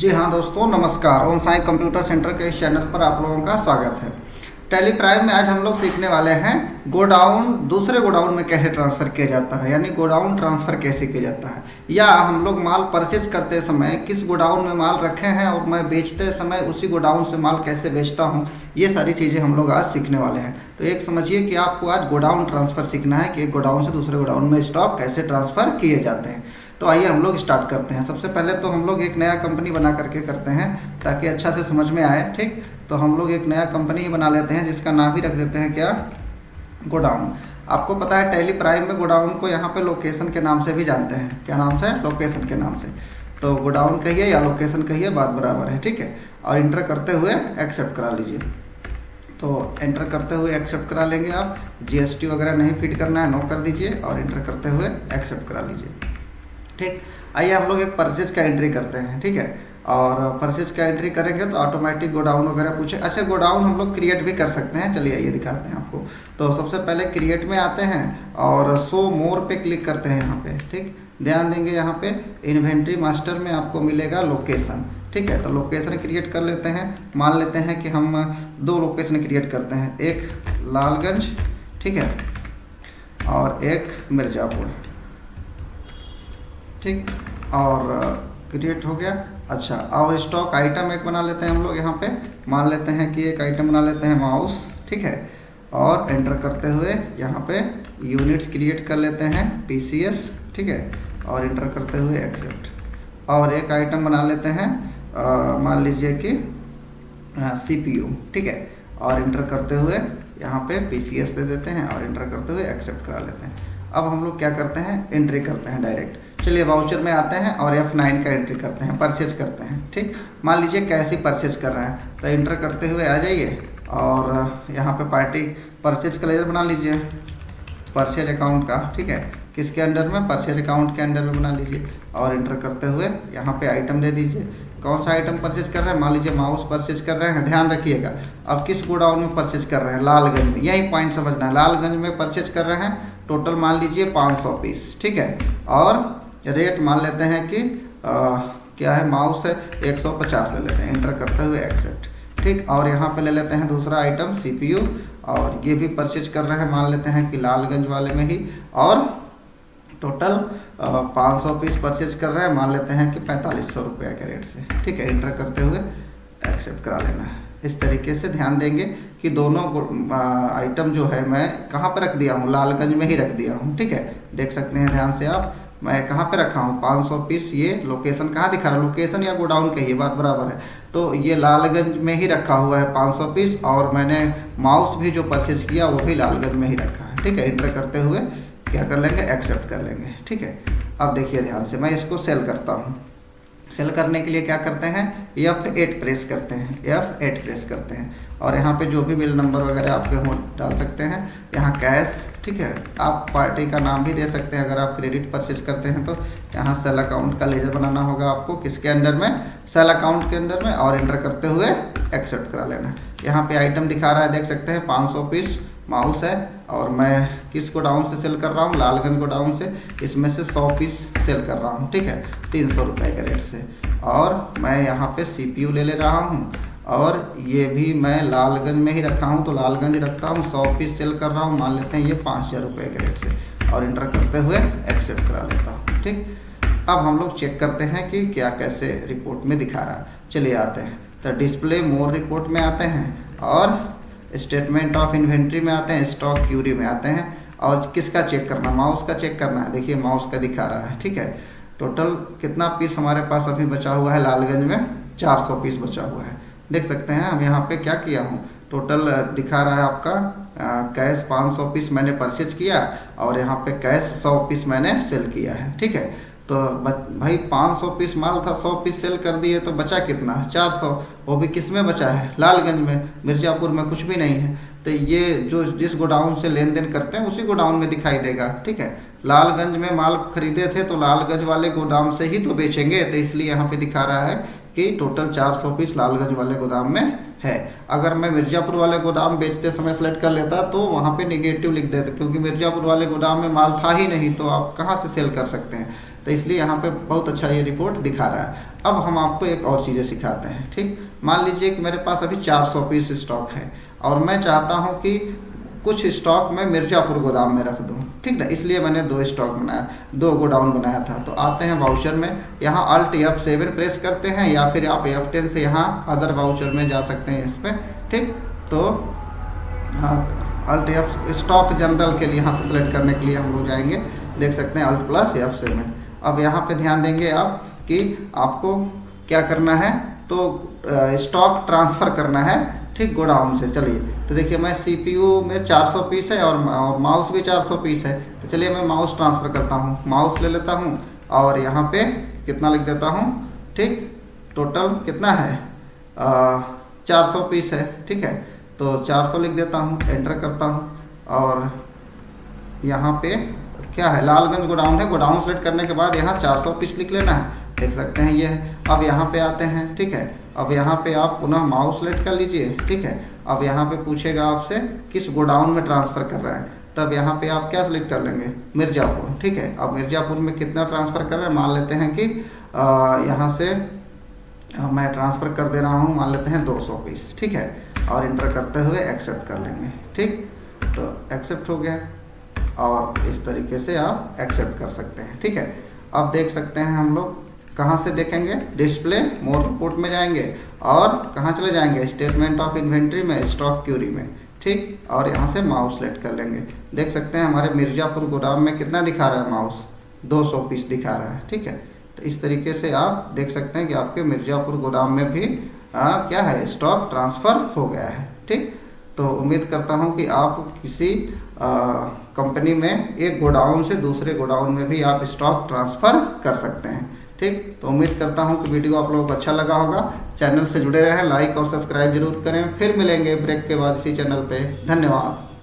जी हाँ दोस्तों, नमस्कार। ओम साई कंप्यूटर सेंटर के इस चैनल पर आप लोगों का स्वागत है। टैली प्राइम में आज हम लोग सीखने वाले हैं गोडाउन दूसरे गोडाउन में कैसे ट्रांसफ़र किया जाता है, यानी गोडाउन ट्रांसफ़र कैसे किया जाता है, या हम लोग माल परचेज करते समय किस गोडाउन में माल रखे हैं और मैं बेचते समय उसी गोडाउन से माल कैसे बेचता हूँ। ये सारी चीज़ें हम लोग आज सीखने वाले हैं। तो एक समझिए कि आपको आज गोडाउन ट्रांसफ़र सीखना है कि एक गोडाउन से दूसरे गोडाउन में स्टॉक कैसे ट्रांसफ़र किए जाते हैं। तो आइए हम लोग स्टार्ट करते हैं। सबसे पहले तो हम लोग एक नया कंपनी बना करके करते हैं ताकि अच्छा से समझ में आए। ठीक, तो हम लोग एक नया कंपनी बना लेते हैं जिसका नाम ही रख देते हैं क्या, गोडाउन। आपको पता है टैली प्राइम में गोडाउन को यहाँ पे लोकेशन के नाम से भी जानते हैं। क्या नाम से? लोकेशन के नाम से। तो गोडाउन कहिए या लोकेशन कहिए, बात बराबर है। ठीक है, और इंटर करते हुए एक्सेप्ट करा लीजिए। तो एंटर करते हुए एक्सेप्ट करा लेंगे आप। जीएसटी वगैरह नहीं फिट करना है, नो कर दीजिए और इंटर करते हुए एक्सेप्ट करा लीजिए। ठीक, आइए हम लोग एक परचेज का एंट्री करते हैं। ठीक है, और परचेज का एंट्री करेंगे तो ऑटोमेटिक गोडाउन वगैरह पूछे। अच्छा, गोडाउन हम लोग क्रिएट भी कर सकते हैं। चलिए आइए दिखाते हैं आपको। तो सबसे पहले क्रिएट में आते हैं और शो मोर पे क्लिक करते हैं यहाँ पे। ठीक, ध्यान देंगे यहाँ पे इन्वेंट्री मास्टर में आपको मिलेगा लोकेशन। ठीक है, तो लोकेशन क्रिएट कर लेते हैं। मान लेते हैं कि हम 2 लोकेशन क्रिएट करते हैं, एक लालगंज, ठीक है, और एक मिर्ज़ापुर। ठीक, और क्रिएट हो गया। अच्छा, और स्टॉक आइटम एक बना लेते हैं हम लोग यहाँ पे। मान लेते हैं कि एक आइटम बना लेते हैं माउस। ठीक है, और एंटर करते हुए यहाँ पे यूनिट्स क्रिएट कर लेते हैं पीसीएस। ठीक है, और एंटर करते हुए एक्सेप्ट। और एक आइटम बना लेते हैं मान लीजिए कि सीपीयू। ठीक है, और एंटर करते हुए यहाँ पे पीसीएस दे देते हैं और एंटर करते हुए एक्सेप्ट करा लेते हैं। अब हम लोग क्या करते हैं, एंट्री करते हैं डायरेक्ट। चलिए वाउचर में आते हैं और F9 का एंट्री करते हैं, परचेज करते हैं। ठीक, मान लीजिए कैसे परचेज कर रहे हैं, तो एंटर करते हुए आ जाइए और यहाँ पे पार्टी परचेज का लेजर बना लीजिए, परचेज अकाउंट का। ठीक है, किसके अंडर में? परचेज अकाउंट के अंडर में बना लीजिए और एंटर करते हुए यहाँ पे आइटम दे दीजिए। कौन सा आइटम परचेज कर रहे हैं? मान लीजिए माउस परचेज कर रहे हैं। ध्यान रखिएगा, अब किस गोडाउन में परचेज कर रहे हैं? लालगंज में। यही पॉइंट समझना है, लालगंज में परचेज कर रहे हैं। टोटल मान लीजिए 500 पीस। ठीक है, और रेट मान लेते हैं कि क्या है, माउस है 150 ले लेते हैं। एंटर करते हुए एक्सेप्ट। ठीक, और यहाँ पे ले लेते हैं दूसरा आइटम सीपीयू, और ये भी परचेज कर रहे हैं, मान लेते हैं कि लालगंज वाले में ही, और टोटल 500 पीस परचेज कर रहे हैं, मान लेते हैं कि 4500 रुपये के रेट से। ठीक है, एंटर करते हुए एक्सेप्ट करा लेना है। इस तरीके से ध्यान देंगे कि दोनों आइटम जो है मैं कहाँ पर रख दिया हूँ, लालगंज में ही रख दिया हूँ। ठीक है, देख सकते हैं ध्यान से आप, मैं कहाँ पे रखा हूँ 500 पीस। ये लोकेशन कहाँ दिखा रहा है, लोकेशन या गोडाउन के, ये बात बराबर है। तो ये लालगंज में ही रखा हुआ है 500 पीस, और मैंने माउस भी जो परचेज किया वो भी लालगंज में ही रखा है। ठीक है, एंटर करते हुए क्या कर लेंगे, एक्सेप्ट कर लेंगे। ठीक है, अब देखिए ध्यान से, मैं इसको सेल करता हूँ। सेल करने के लिए क्या करते हैं, F8 प्रेस करते हैं, F8 प्रेस करते हैं, और यहाँ पे जो भी बिल नंबर वगैरह आपके हो डाल सकते हैं। यहाँ कैश, ठीक है, आप पार्टी का नाम भी दे सकते हैं। अगर आप क्रेडिट परचेज करते हैं तो यहाँ सेल अकाउंट का लेजर बनाना होगा आपको, किसके अंडर में, सेल अकाउंट के अंडर में, और एंटर करते हुए एक्सेप्ट करा लेना। यहाँ पे आइटम दिखा रहा है, देख सकते हैं 500 पीस माउस है, और मैं किस गोडाउन से सेल कर रहा हूँ, लालगंज गोडाउन से। इसमें से 100 पीस सेल कर रहा हूँ। ठीक है, 300 रुपये के रेट से, और मैं यहाँ पे सीपीयू ले रहा हूँ, और ये भी मैं लालगंज में ही रखा हूँ तो लालगंज रखता हूँ। 100 पीस सेल कर रहा हूँ, मान लेते हैं ये 5000 रुपये के रेट से, और इंटर करते हुए एक्सेप्ट करा लेता हूँ। ठीक, अब हम लोग चेक करते हैं कि क्या कैसे रिपोर्ट में दिखा रहा है। चलिए आते हैं, तो डिस्प्ले मोर रिपोर्ट में आते हैं, और स्टेटमेंट ऑफ इन्वेंट्री में आते हैं, स्टॉक क्यूरी में आते हैं, और किसका चेक करना, माउस का चेक करना है। देखिए माउस का दिखा रहा है। ठीक है, टोटल कितना पीस हमारे पास अभी बचा हुआ है, लालगंज में 400 पीस बचा हुआ है। देख सकते हैं हम यहाँ पे क्या किया हूँ, टोटल दिखा रहा है आपका कैश 500 पीस मैंने परचेज किया, और यहाँ पे कैश 100 पीस मैंने सेल किया है। ठीक है, तो भाई 500 पीस माल था, 100 पीस सेल कर दिए, तो बचा कितना, 400। वो भी किस में बचा है, लालगंज में। मिर्ज़ापुर में कुछ भी नहीं है। तो ये जो जिस गोडाउन से लेन देन करते हैं उसी गोडाउन में दिखाई देगा। ठीक है, लालगंज में माल खरीदे थे तो लालगंज वाले गोदाम से ही तो बेचेंगे, तो इसलिए यहाँ पे दिखा रहा है कि टोटल 400 पीस लालगंज वाले गोदाम में है। अगर मैं मिर्ज़ापुर वाले गोदाम बेचते समय सेलेक्ट कर लेता तो वहाँ पे नेगेटिव लिख देते, क्योंकि मिर्ज़ापुर वाले गोदाम में माल था ही नहीं, तो आप कहाँ से सेल कर सकते हैं। तो इसलिए यहाँ पे बहुत अच्छा ये रिपोर्ट दिखा रहा है। अब हम आपको एक और चीज़ें सिखाते हैं। ठीक, मान लीजिए कि मेरे पास अभी 400 पीस स्टॉक है और मैं चाहता हूँ कि कुछ स्टॉक मैं मिर्ज़ापुर गोदाम में रख दूँ। ठीक ना, इसलिए मैंने 2 स्टॉक बनाया, 2 गोडाउन बनाया था। तो आते हैं वाउचर में, यहाँ Alt F7 प्रेस करते हैं या फिर आप F10 से यहाँ अदर वाउचर में जा सकते हैं इस पर। ठीक, तो Alt F स्टॉक जनरल के लिए यहाँ से सेलेक्ट करने के लिए हम लोग जाएंगे, देख सकते हैं Alt +F7। अब यहाँ पे ध्यान देंगे आप कि आपको क्या करना है, तो स्टॉक ट्रांसफ़र करना है। ठीक, गोडाउन से। चलिए, तो देखिए मैं CPU में 400 पीस है और माउस भी 400 पीस है। तो चलिए मैं माउस ट्रांसफ़र करता हूँ, माउस ले लेता हूँ और यहाँ पे कितना लिख देता हूँ। ठीक, टोटल कितना है, 400 पीस है। ठीक है, तो 400 लिख देता हूँ, एंटर करता हूँ और यहाँ पे क्या है, लालगंज गोडाउन है। गोडाउन सेलेक्ट करने के बाद यहाँ 400 पीस लिख लेना है, देख सकते हैं ये है। अब यहाँ पे आते हैं। ठीक है, अब यहाँ पे आप पुनः माउस सेलेक्ट कर लीजिए। ठीक है, अब यहाँ पे पूछेगा आपसे किस गोडाउन में ट्रांसफ़र कर रहा है, तब यहाँ पे आप क्या सेलेक्ट कर लेंगे, मिर्ज़ापुर। ठीक है, अब मिर्ज़ापुर में कितना ट्रांसफ़र कर रहे हैं, मान लेते हैं कि यहाँ से मैं ट्रांसफ़र कर दे रहा हूँ, मान लेते हैं 200 पीस। ठीक है, और इंटर करते हुए एक्सेप्ट कर लेंगे। ठीक, तो एक्सेप्ट हो गया और इस तरीके से आप एक्सेप्ट कर सकते हैं। ठीक है, अब देख सकते हैं हम लोग कहाँ से देखेंगे, डिस्प्ले मोर रिपोर्ट में जाएंगे और कहाँ चले जाएंगे, स्टेटमेंट ऑफ इन्वेंट्री में, स्टॉक क्यूरी में। ठीक, और यहाँ से माउस सेलेक्ट कर लेंगे, देख सकते हैं हमारे मिर्ज़ापुर गोदाम में कितना दिखा रहा है, माउस 200 पीस दिखा रहा है। ठीक है, तो इस तरीके से आप देख सकते हैं कि आपके मिर्ज़ापुर गोदाम में भी क्या है, स्टॉक ट्रांसफ़र हो गया है। ठीक, तो उम्मीद करता हूँ कि आप किसी कंपनी में एक गोडाउन से दूसरे गोडाउन में भी आप स्टॉक ट्रांसफ़र कर सकते हैं। ठीक, तो उम्मीद करता हूँ कि वीडियो आप लोगों को अच्छा लगा होगा। चैनल से जुड़े रहें, लाइक और सब्सक्राइब जरूर करें। फिर मिलेंगे ब्रेक के बाद इसी चैनल पे। धन्यवाद।